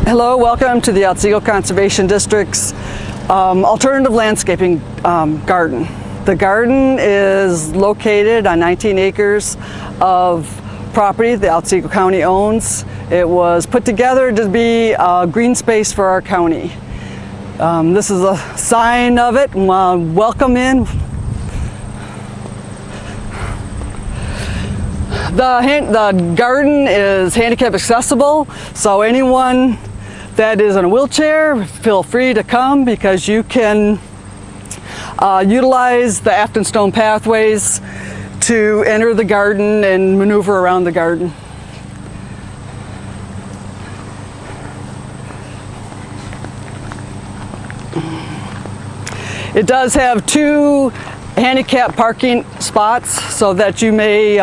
Hello, welcome to the Otsego Conservation District's alternative landscaping garden. The garden is located on 19 acres of property the Otsego County owns. It was put together to be a green space for our county. This is a sign of it. Welcome in. The garden is handicap accessible, so anyone that is in a wheelchair, feel free to come because you can utilize the Afton Stone pathways to enter the garden and maneuver around the garden. It does have 2 handicap parking spots so that you may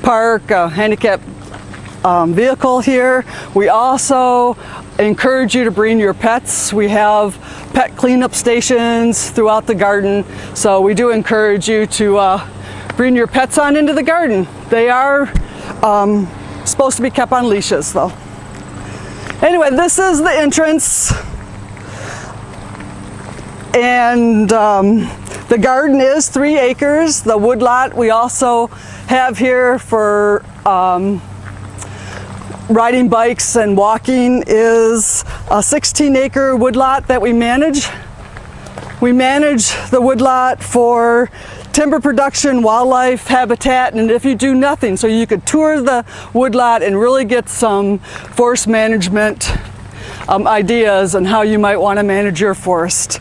park a handicap vehicle here. We also encourage you to bring your pets. We have pet cleanup stations throughout the garden, so we do encourage you to bring your pets on into the garden. They are supposed to be kept on leashes though. Anyway, this is the entrance, and the garden is 3 acres. The woodlot we also have here for riding bikes and walking is a 16-acre woodlot that we manage. We manage the woodlot for timber production, wildlife habitat, and if you do nothing, so you could tour the woodlot and really get some forest management ideas on how you might want to manage your forest.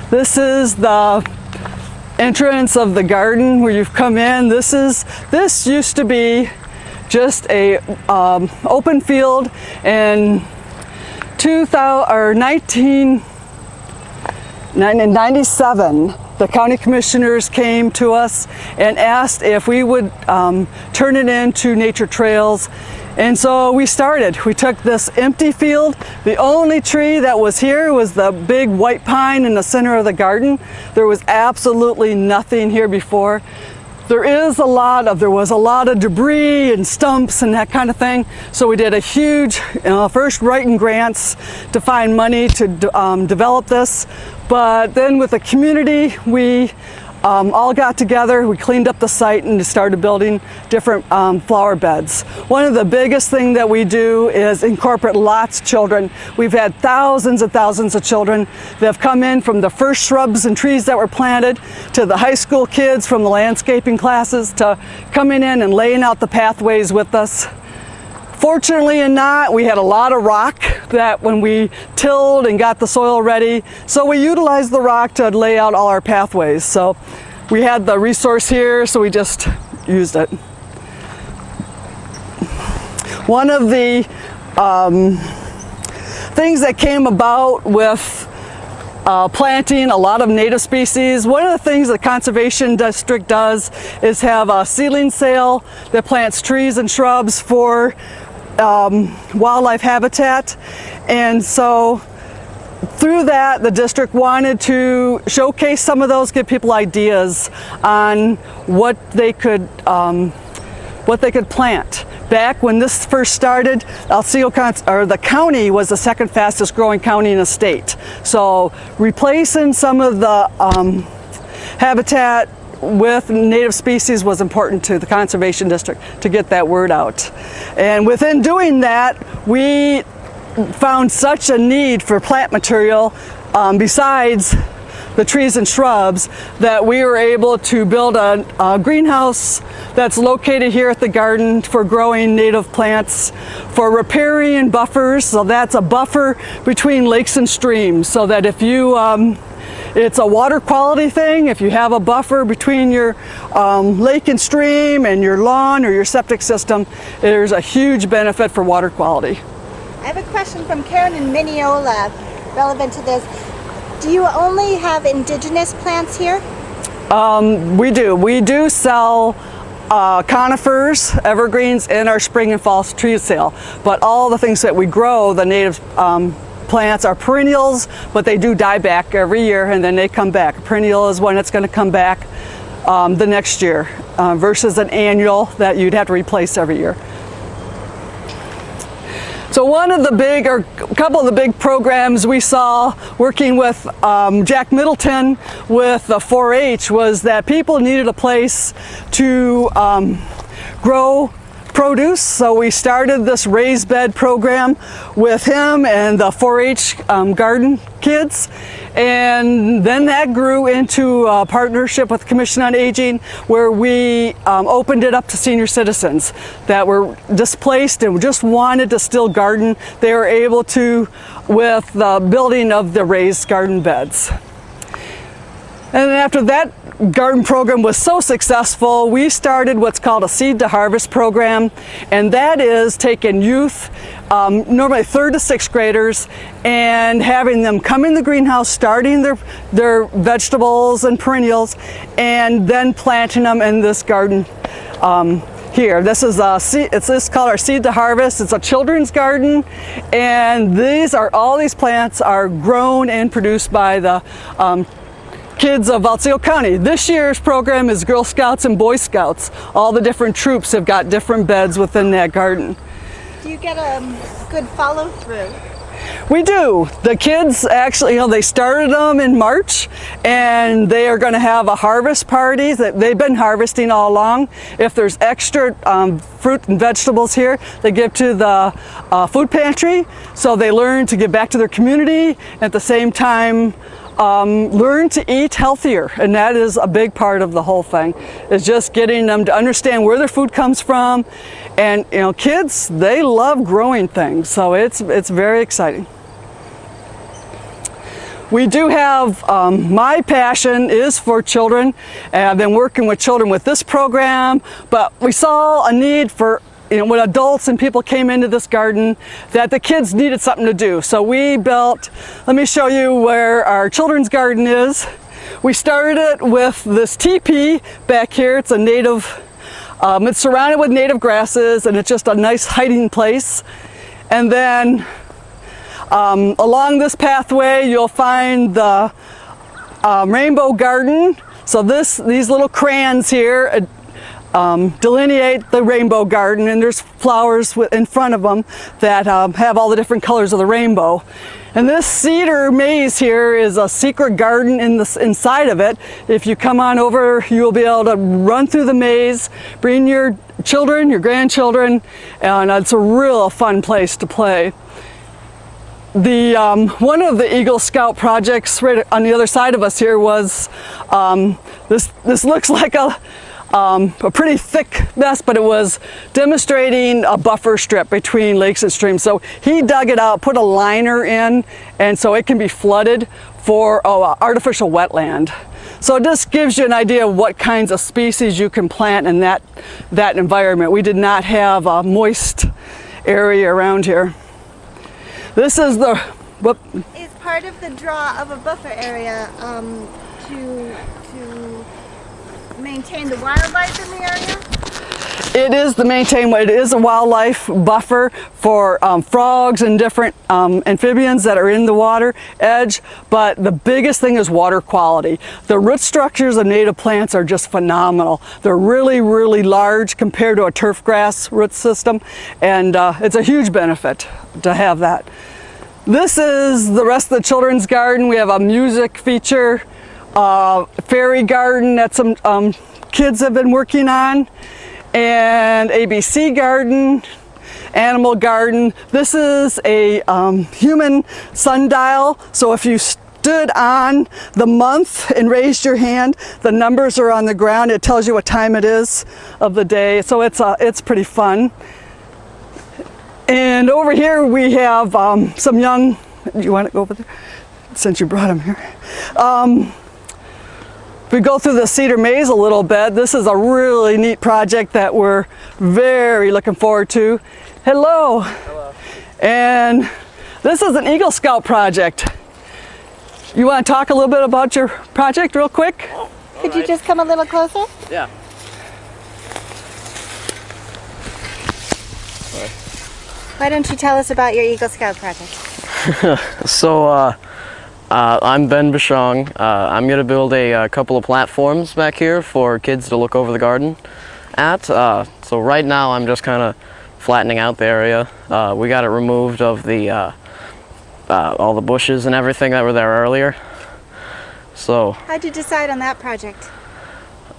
This is the entrance of the garden where you've come in. This used to be just a open field. In 1997, the county commissioners came to us and asked if we would turn it into nature trails. And so we started. We took this empty field. The only tree that was here was the big white pine in the center of the garden. There was absolutely nothing here before. There was a lot of debris and stumps and that kind of thing. So we did a huge, first writing grants to find money to develop this. But then with the community, we all got together, we cleaned up the site and started building different flower beds. One of the biggest things that we do is incorporate lots of children. We've had thousands and thousands of children that have come in from the first shrubs and trees that were planted to the high school kids from the landscaping classes to coming in and laying out the pathways with us. Fortunately or not, we had a lot of rock that when we tilled and got the soil ready, so we utilized the rock to lay out all our pathways. So we had the resource here, so we just used it. One of the things that came about with planting a lot of native species, one of the things the Conservation District does is have a seedling sale that plants trees and shrubs for wildlife habitat. And so through that, the district wanted to showcase some of those, give people ideas on what they could plant. Back when this first started, the county was the second fastest growing county in the state. So replacing some of the habitat with native species was important to the Conservation District to get that word out. And within doing that, we found such a need for plant material besides the trees and shrubs that we were able to build a greenhouse that's located here at the garden for growing native plants, for riparian buffers. So that's a buffer between lakes and streams, so that if you it's a water quality thing. If you have a buffer between your lake and stream and your lawn or your septic system, there's a huge benefit for water quality. I have a question from Karen in Mineola relevant to this. Do you only have indigenous plants here? We do. We do sell conifers, evergreens in our spring and fall tree sale, but all the things that we grow, the native plants, are perennials, but they do die back every year and then they come back. A perennial is one that's going to come back the next year versus an annual that you'd have to replace every year. So one of the big, or a couple of the big programs we saw working with Jack Middleton with the 4-H was that people needed a place to grow produce. So we started this raised bed program with him and the 4-H garden kids, and then that grew into a partnership with the Commission on Aging, where we opened it up to senior citizens that were displaced and just wanted to still garden. They were able to with the building of the raised garden beds. And after that garden program was so successful, we started what's called a Seed to Harvest program, and that is taking youth, normally 3rd to 6th graders, and having them come in the greenhouse, starting their vegetables and perennials, and then planting them in this garden here. This is it's called our Seed to Harvest. It's a children's garden, and all these plants are grown and produced by the kids of Otsego County. This year's program is Girl Scouts and Boy Scouts. All the different troops have got different beds within that garden. Do you get a good follow through? We do. The kids actually, they started them in March, and they are going to have a harvest party that they've been harvesting all along. If there's extra fruit and vegetables here, they give to the food pantry, so they learn to give back to their community, and at the same time learn to eat healthier, and that is a big part of the whole thing, is just getting them to understand where their food comes from. And kids, they love growing things, so it's very exciting. We do have, my passion is for children, and I've been working with children with this program, but we saw a need for when adults and people came into this garden, that the kids needed something to do. So we built, let me show you where our children's garden is. We started it with this teepee back here. It's a native, it's surrounded with native grasses, and it's just a nice hiding place. And then along this pathway, you'll find the rainbow garden. So these little crayons here delineate the rainbow garden, and there's flowers in front of them that have all the different colors of the rainbow. And this cedar maze here is a secret garden inside of it. If you come on over, you'll be able to run through the maze, bring your children, your grandchildren, and it's a real fun place to play. One of the Eagle Scout projects right on the other side of us here was this looks like a pretty thick mess, but it was demonstrating a buffer strip between lakes and streams. So he dug it out, put a liner in, and so it can be flooded for artificial wetland. So it just gives you an idea of what kinds of species you can plant in that environment. We did not have a moist area around here. This is Is part of the draw of a buffer area to maintain the wildlife in the area? It is a wildlife buffer for frogs and different amphibians that are in the water edge, but the biggest thing is water quality. The root structures of native plants are just phenomenal. They're really, really large compared to a turf grass root system, and it's a huge benefit to have that. This is the rest of the children's garden. We have a music feature, fairy garden that some kids have been working on, and ABC garden, animal garden. This is a human sundial, so if you stood on the month and raised your hand, the numbers are on the ground. It tells you what time it is of the day, so it's pretty fun. And over here we have some young, you want to go over there? Since you brought them here. We go through the cedar maze a little bit. This is a really neat project that we're very looking forward to. Hello. Hello. And this is an Eagle Scout project. You want to talk a little bit about your project real quick? Oh, could you just come a little closer? Yeah. Why don't you tell us about your Eagle Scout project? So, I'm Ben Bashong. I'm going to build a couple of platforms back here for kids to look over the garden at. So right now I'm just kind of flattening out the area. We got it removed of the all the bushes and everything that were there earlier. So. How'd you decide on that project?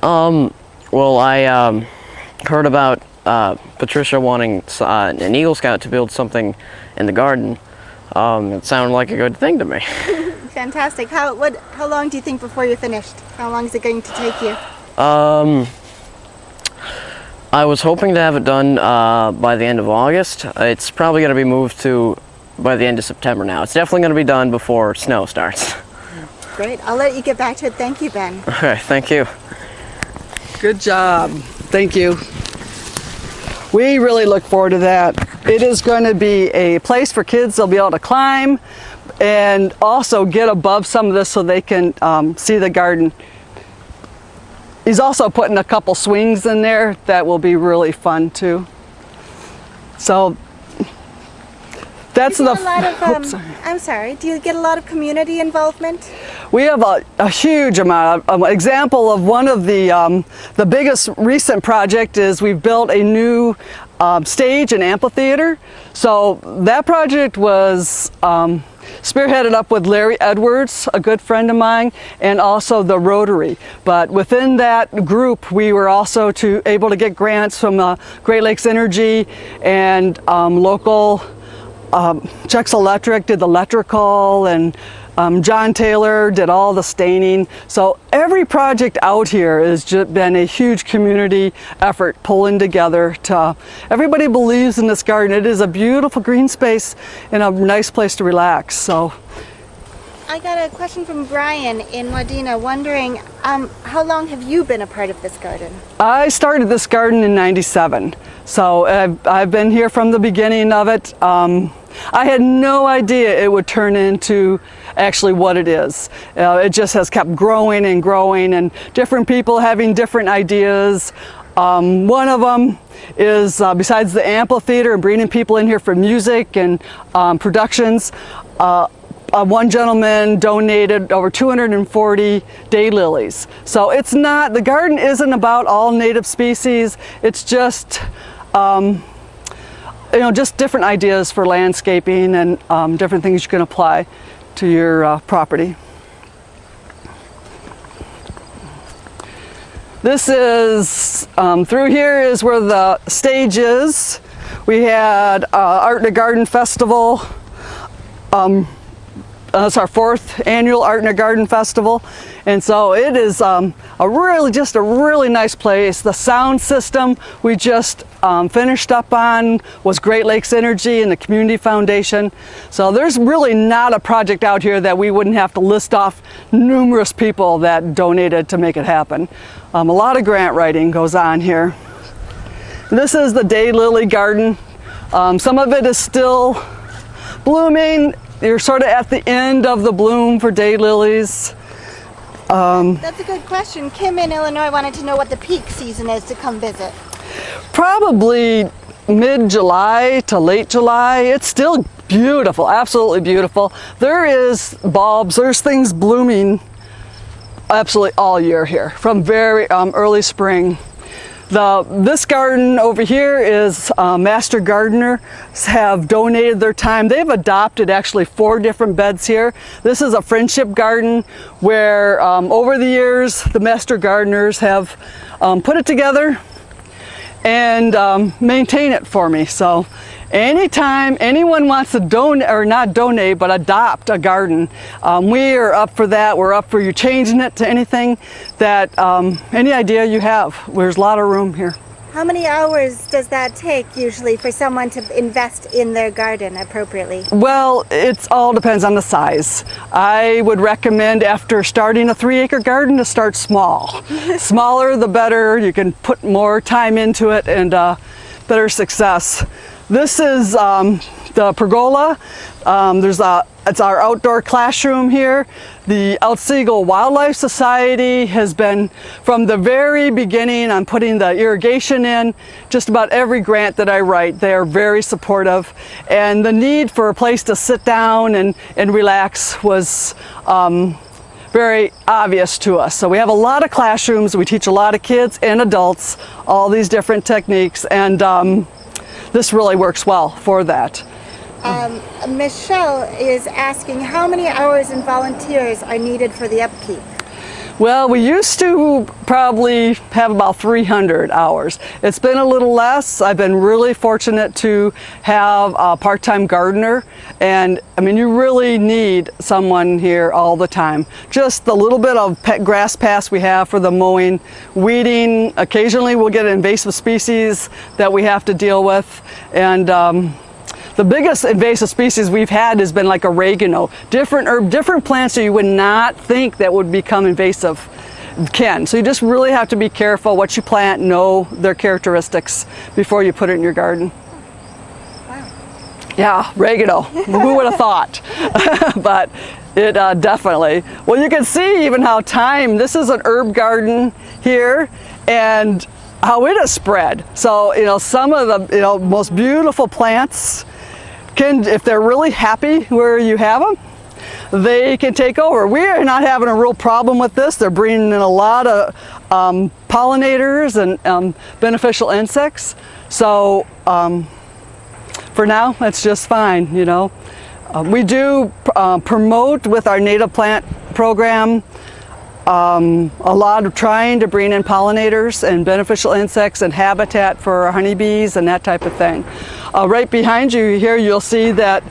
Well, I heard about Patricia wanting an Eagle Scout to build something in the garden. It sounded like a good thing to me. Fantastic. How long do you think before you're finished? How long is it going to take you? I was hoping to have it done by the end of August. It's probably going to be moved to by the end of September now. It's definitely going to be done before snow starts. Great. I'll let you get back to it. Thank you, Ben. Okay, thank you. Good job. Thank you. We really look forward to that. It is going to be a place for kids. They'll be able to climb and also get above some of this so they can see the garden. He's also putting a couple swings in there that will be really fun too. So that's the. I'm sorry. Do you get a lot of community involvement? We have a huge amount. An example of one of the biggest recent project is we've built a new stage and amphitheater. So that project was spearheaded up with Larry Edwards, a good friend of mine, and also the Rotary. But within that group, we were also able to get grants from Great Lakes Energy and local. Chex Electric did the electrical, and John Taylor did all the staining. So every project out here has just been a huge community effort pulling together. Everybody believes in this garden. It is a beautiful green space and a nice place to relax. So I got a question from Brian in Wadena wondering, how long have you been a part of this garden? I started this garden in '97. So I've been here from the beginning of it. I had no idea it would turn into actually what it is. It just has kept growing and growing, and different people having different ideas. One of them is, besides the amphitheater and bringing people in here for music and productions, one gentleman donated over 240 daylilies. So it's not, the garden isn't about all native species. It's just just different ideas for landscaping and different things you can apply to your property. This is, through here is where the stage is. We had Art in the Garden Festival. It's our 4th annual Art in the Garden Festival, and so it is a really nice place. The sound system we just finished up on was Great Lakes Energy and the Community Foundation. So there's really not a project out here that we wouldn't have to list off numerous people that donated to make it happen. A lot of grant writing goes on here. This is the daylily garden. Some of it is still blooming. You're sort of at the end of the bloom for daylilies. That's a good question. Kim in Illinois wanted to know what the peak season is to come visit. Probably mid-July to late July. It's still beautiful, absolutely beautiful. There is bulbs, there's things blooming absolutely all year here, from very early spring. This garden over here is Master Gardeners have donated their time. They've adopted actually 4 different beds here. This is a friendship garden where over the years the Master Gardeners have put it together and maintain it for me. So anytime anyone wants to donate, or not donate, but adopt a garden, we are up for that. We're up for you changing it to anything that, any idea you have. There's a lot of room here. How many hours does that take usually for someone to invest in their garden appropriately? Well, it all depends on the size. I would recommend after starting a 3-acre garden to start small. Smaller the better. You can put more time into it and better success. This is the pergola. It's our outdoor classroom here. The Otsego Wildlife Society has been, from the very beginning, on putting the irrigation in. Just about every grant that I write, they are very supportive. And the need for a place to sit down and relax was very obvious to us. So we have a lot of classrooms. We teach a lot of kids and adults all these different techniques. And this really works well for that. Michelle is asking how many hours and volunteers are needed for the upkeep? Well, we used to probably have about 300 hours. It's been a little less. I've been really fortunate to have a part-time gardener, and I mean, you really need someone here all the time. Just the little bit of grass pass we have for the mowing, weeding. Occasionally we'll get invasive species that we have to deal with, and the biggest invasive species we've had has been like oregano. Different plants that you would not think that would become invasive can. So you just really have to be careful what you plant, know their characteristics before you put it in your garden. Wow. Yeah, oregano. Who would have thought? But it definitely. Well, you can see even how thyme, this is an herb garden here, and how it has spread. So, you know, some of the, you know, most beautiful plants can, if they're really happy where you have them, they can take over. We are not having a real problem with this. They're bringing in a lot of pollinators and beneficial insects. So for now, that's just fine, you know. We do promote with our native plant program a lot of trying to bring in pollinators and beneficial insects and habitat for our honeybees and that type of thing. Right behind you here, you'll see that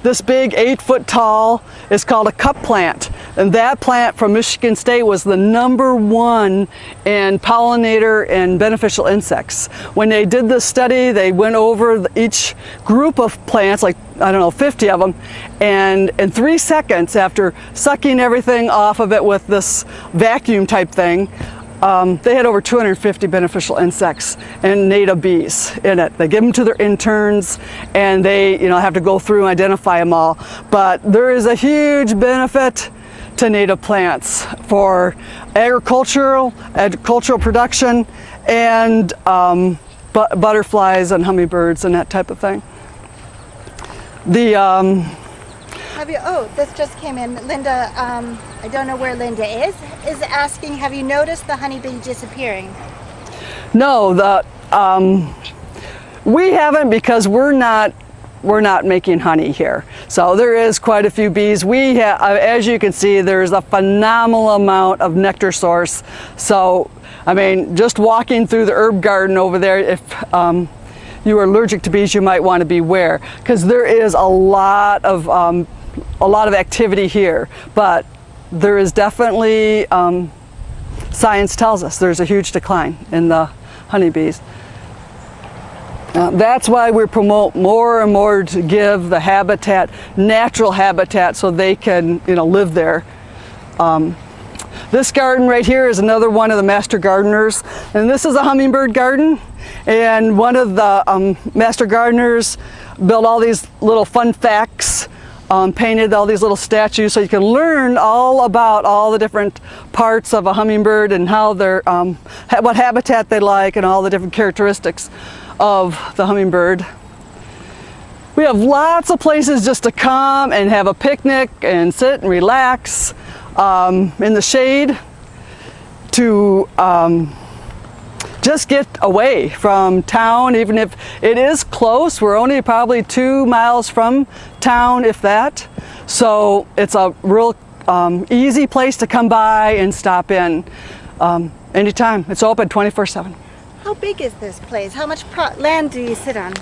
this big 8-foot tall is called a cup plant. And that plant from Michigan State was the #1 in pollinator and beneficial insects. When they did this study, they went over each group of plants, like, I don't know, 50 of them, and in 3 seconds after sucking everything off of it with this vacuum type thing, they had over 250 beneficial insects and native bees in it. They give them to their interns, and they, you know, have to go through and identify them all. But there is a huge benefit to native plants for agricultural production, and butterflies and hummingbirds and that type of thing. This just came in. Linda, I don't know where Linda is asking, have you noticed the honeybee disappearing? No, we haven't, because we're not making honey here. So there is quite a few bees. We have, as you can see, there's a phenomenal amount of nectar source. So, I mean, just walking through the herb garden over there, if you are allergic to bees, you might want to beware, because there is a lot of activity here. But there is definitely, science tells us there's a huge decline in the honeybees. That's why we promote more and more to give the habitat, natural habitat, so they can, you know, live there. This garden right here is another one of the master gardeners, and this is a hummingbird garden. And one of the master gardeners built all these little fun facts, painted all these little statues, so you can learn all about all the different parts of a hummingbird and how they're, what habitat they like, and all the different characteristics of the hummingbird. We have lots of places just to come and have a picnic and sit and relax in the shade, to just get away from town. Even if it is close, we're only probably 2 miles from town, if that. So it's a real easy place to come by and stop in anytime. It's open 24/7. How big is this place? How much land do you sit on?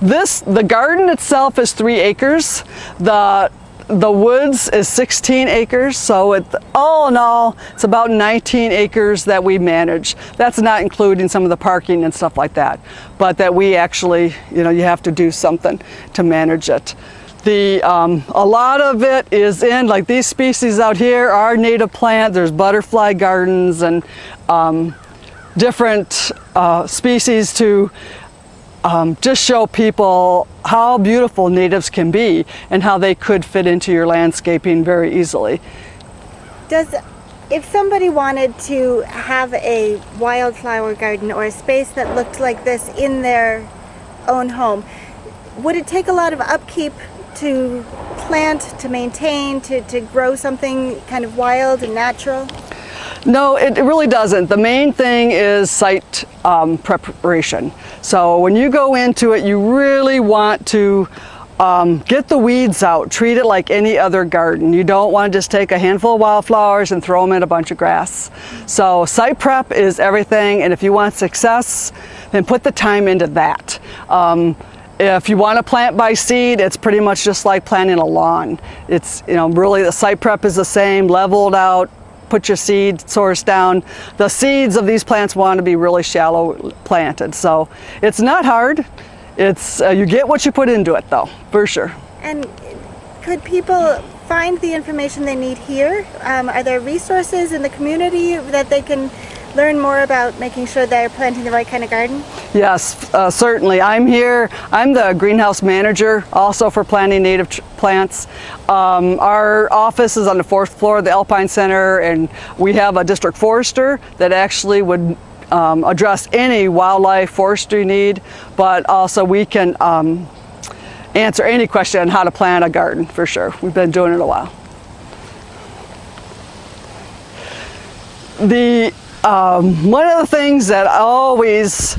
The garden itself is 3 acres. The woods is 16 acres, so all in all, it's about 19 acres that we manage. That's not including some of the parking and stuff like that, but that we actually, you know, you have to do something to manage it. A lot of it is in, like these species out here are native plant. There's butterfly gardens and different species to just show people how beautiful natives can be and how they could fit into your landscaping very easily. If somebody wanted to have a wildflower garden or a space that looked like this in their own home, would it take a lot of upkeep to plant, to maintain, to grow something kind of wild and natural? No, it really doesn't. The main thing is site preparation. So when you go into it, you really want to get the weeds out. Treat it like any other garden. You don't want to just take a handful of wildflowers and throw them in a bunch of grass. So site prep is everything, and if you want success, then put the time into that. If you want to plant by seed, it's pretty much just like planting a lawn. It's, you know, really the site prep is the same, leveled out, put your seed source down. The seeds of these plants want to be really shallow planted, so it's not hard. It's you get what you put into it, though, for sure. And could people find the information they need here? Are there resources in the community that they can learn more about making sure they're planting the right kind of garden? Yes, certainly. I'm here. I'm the greenhouse manager also for planting native plants. Our office is on the 4th floor of the Alpine Center, and we have a district forester that actually would address any wildlife forestry need, but also we can answer any question on how to plant a garden, for sure. We've been doing it a while. One of the things that always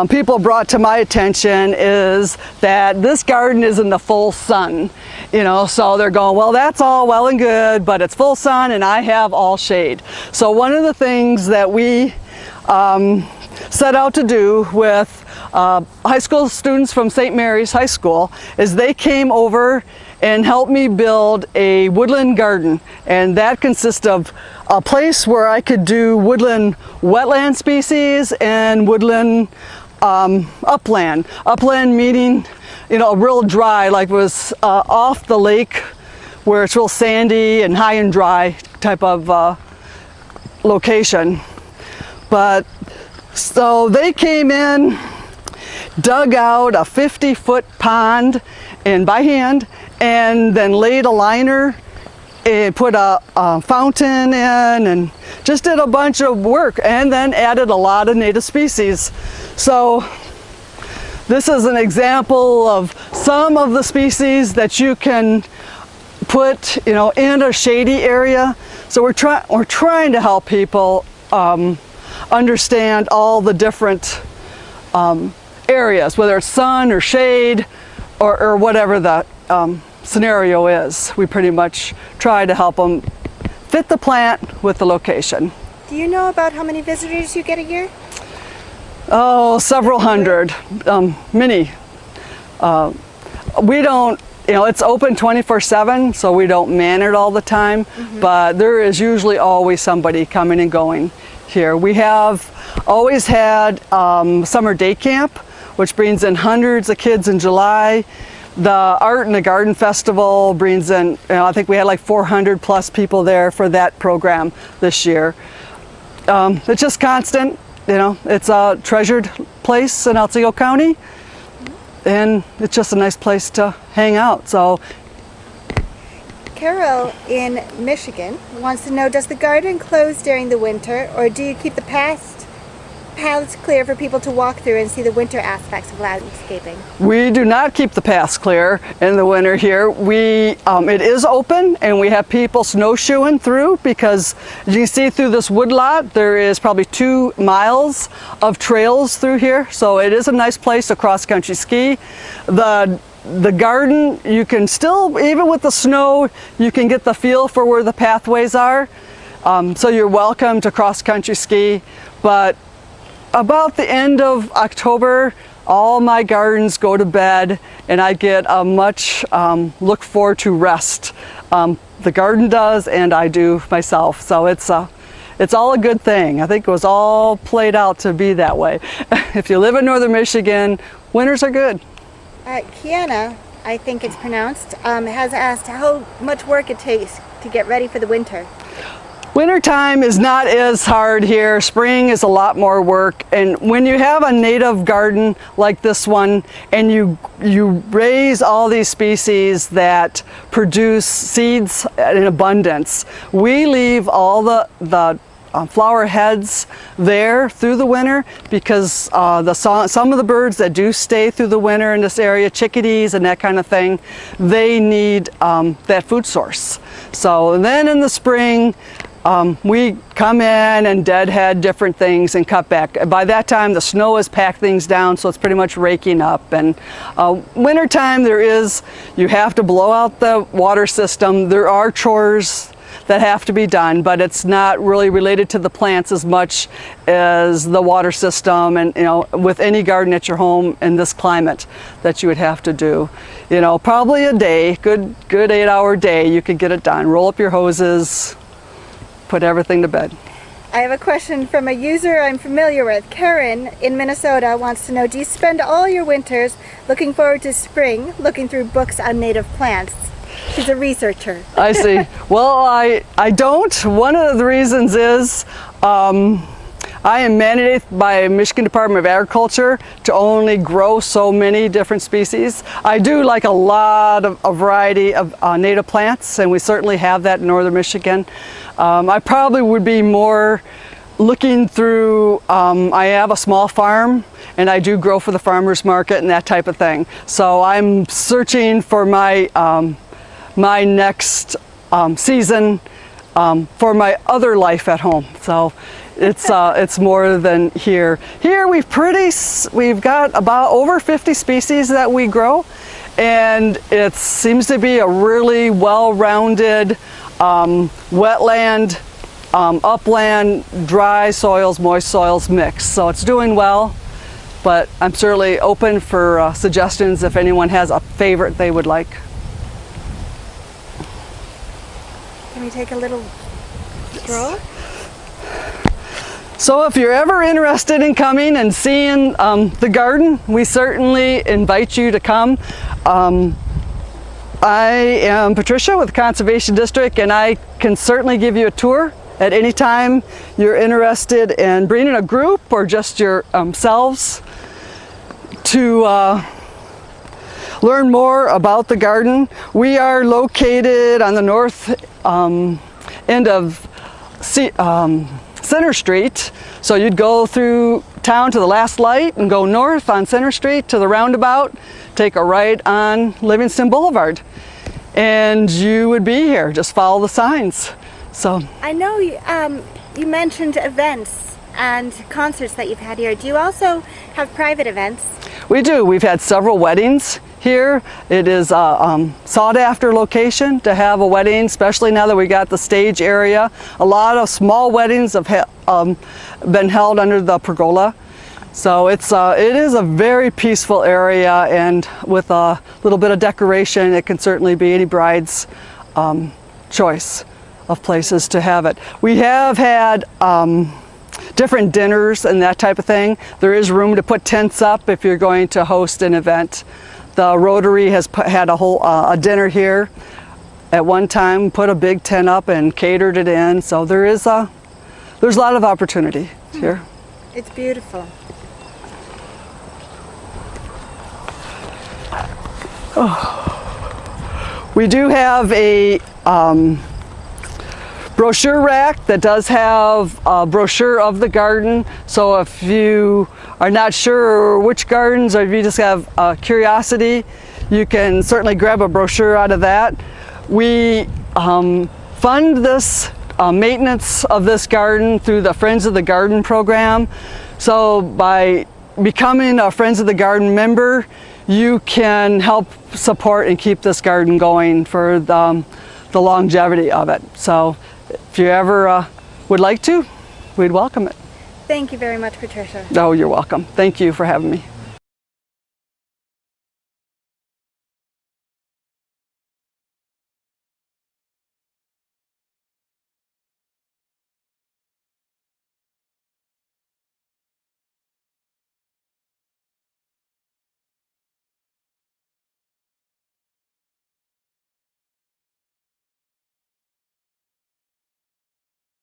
people brought to my attention is that this garden is in the full sun, you know, so they're going, well, that's all well and good, but it's full sun and I have all shade. So one of the things that we set out to do with high school students from St. Mary's High School is they came over and helped me build a woodland garden, and that consists of a place where I could do woodland wetland species and woodland upland. Upland meaning, you know, real dry, like it was off the lake where it's real sandy and high and dry type of location. But so they came in, dug out a 50-foot pond and by hand, and then laid a liner and put a fountain in and just did a bunch of work, and then added a lot of native species. So this is an example of some of the species that you can put, you know, in a shady area. So we're trying to help people understand all the different areas, whether it's sun or shade or whatever the scenario is. We pretty much try to help them fit the plant with the location. Do you know about how many visitors you get a year? Oh, several hundred, many. We don't, you know, it's open 24/7, so we don't man it all the time, but there is usually always somebody coming and going here. We have always had summer day camp, which brings in hundreds of kids in July. The Art in the Garden Festival brings in, you know, I think we had like 400 plus people there for that program this year. It's just constant, you know, it's a treasured place in Otsego County, and it's just a nice place to hang out. So Carol in Michigan wants to know, does the garden close during the winter, or do you keep the paths clear for people to walk through and see the winter aspects of landscaping? we do not keep the paths clear in the winter here. It is open, and we have people snowshoeing through, because as you can see through this wood lot, there is probably 2 miles of trails through here. So it is a nice place to cross-country ski. The garden, you can still, even with the snow, you can get the feel for where the pathways are. So you're welcome to cross-country ski. But about the end of October, all my gardens go to bed, and I get a much look forward to rest. The garden does, and I do myself. So it's all a good thing. I think it was all played out to be that way. If you live in northern Michigan, winters are good. Kiana, I think it's pronounced, has asked how much work it takes to get ready for the winter. Wintertime is not as hard here. Spring is a lot more work, and when you have a native garden like this one, and you raise all these species that produce seeds in abundance, we leave all the flower heads there through the winter, because some of the birds that do stay through the winter in this area, chickadees and that kind of thing, they need that food source. So then in the spring, we come in and deadhead different things and cut back. By that time, the snow has packed things down, so it's pretty much raking up. And wintertime, you have to blow out the water system. There are chores that have to be done, but it's not really related to the plants as much as the water system, and with any garden at your home in this climate that you would have to do. Probably a day, good 8-hour day, you could get it done. Roll up your hoses, put everything to bed. I have a question from a user I'm familiar with. Karen in Minnesota wants to know, do you spend all your winters looking forward to spring, looking through books on native plants? She's a researcher. I see. Well, I don't. One of the reasons is I am mandated by Michigan Department of Agriculture to only grow so many different species. I do like a lot of a variety of native plants, and we certainly have that in northern Michigan. I probably would be more looking through, I have a small farm and I do grow for the farmers market and that type of thing. So I'm searching for my my next season for my other life at home. So it's more than here. Here we've got about over 50 species that we grow, and it seems to be a really well-rounded wetland, upland, dry soils, moist soils mix. So it's doing well, but I'm certainly open for suggestions if anyone has a favorite they would like. Can we take a little stroll? So if you're ever interested in coming and seeing the garden, we certainly invite you to come. I am Patricia with the Conservation District, and I can certainly give you a tour at any time you're interested in bringing a group or just yourselves to learn more about the garden. We are located on the north end of Center Street. So you'd go through town to the last light and go north on Center Street to the roundabout, take a right on Livingston Boulevard, and you would be here. Just follow the signs. So I know you mentioned events and concerts that you've had here. Do you also have private events? We do. We've had several weddings here. It is a sought after location to have a wedding, especially now that we got the stage area. A lot of small weddings have been held under the pergola. So it is a very peaceful area, and with a little bit of decoration, it can certainly be any bride's choice of places to have it. We have had different dinners and that type of thing. There is room to put tents up if you're going to host an event. The Rotary has had a dinner here at one time, put a big tent up and catered it in. So there's a lot of opportunity here. It's beautiful. Oh. We do have a brochure rack that does have a brochure of the garden. So if you are not sure which gardens, or if you just have curiosity, you can certainly grab a brochure out of that. We fund this maintenance of this garden through the Friends of the Garden program. So by becoming a Friends of the Garden member, you can help support and keep this garden going for the longevity of it. So if you ever would like to, we'd welcome it. Thank you very much, Patricia. Oh, you're welcome. Thank you for having me.